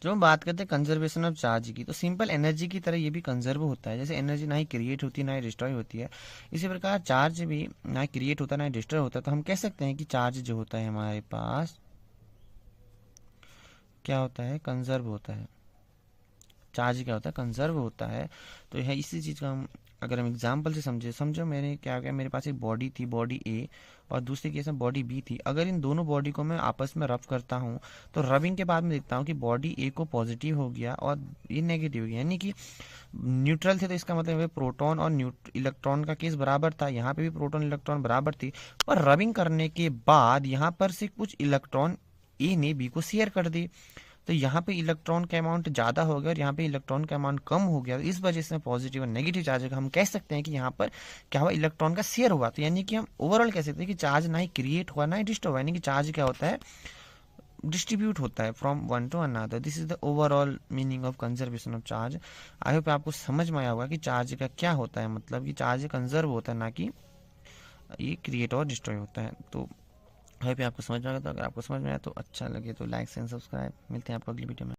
जो हम बात करते हैं कंजर्वेशन ऑफ चार्ज की, तो सिंपल एनर्जी की तरह ये भी कंजर्व होता है। जैसे एनर्जी ना ही क्रिएट होती है ना ही डिस्ट्रॉय होती है, इसी प्रकार चार्ज भी ना ही क्रिएट होता है ना ही डिस्ट्रॉय होता है। तो हम कह सकते हैं कि चार्ज जो होता है हमारे पास क्या होता है, कंजर्व होता है। चार्ज क्या होता है, कंजर्व होता है। तो यह इसी चीज़ का हम अगर हम एग्जाम्पल से समझे, समझो मैंने क्या हो गया, मेरे पास एक बॉडी थी, बॉडी ए, और दूसरे केस में बॉडी बी थी। अगर इन दोनों बॉडी को मैं आपस में रब करता हूँ, तो रबिंग के बाद में देखता हूँ कि बॉडी ए को पॉजिटिव हो गया और ये नेगेटिव हो गया, यानी कि न्यूट्रल थे। तो इसका मतलब है प्रोटॉन और इलेक्ट्रॉन का केस बराबर था, यहाँ पे भी प्रोटॉन इलेक्ट्रॉन बराबर थी। पर रबिंग करने के बाद यहाँ पर से कुछ इलेक्ट्रॉन ए ने बी को शेयर कर दी, तो यहाँ पे इलेक्ट्रॉन का अमाउंट ज़्यादा हो गया और यहाँ पे इलेक्ट्रॉन का अमाउंट कम हो गया। तो इस वजह से पॉजिटिव और नेगेटिव चार्ज का हम कह सकते हैं कि यहाँ पर क्या हुआ, इलेक्ट्रॉन का शेयर हुआ। तो यानी कि हम ओवरऑल कह सकते हैं कि चार्ज ना ही क्रिएट हुआ ना ही डिस्ट्रॉय हुआ, यानी कि चार्ज क्या होता है, डिस्ट्रीब्यूट होता है from one two another. This is the overall meaning of conservation of charge. I hope आपको समझ में आया होगा कि चार्ज का क्या होता है, मतलब कि चार्ज कंजर्व होता है ना कि ये क्रिएट और डिस्ट्रॉय होता है। तो आई होप आपको समझ में आया। तो अगर आपको समझ में आया तो अच्छा लगे तो लाइक एंड सब्सक्राइब। मिलते हैं आपको अगली वीडियो में।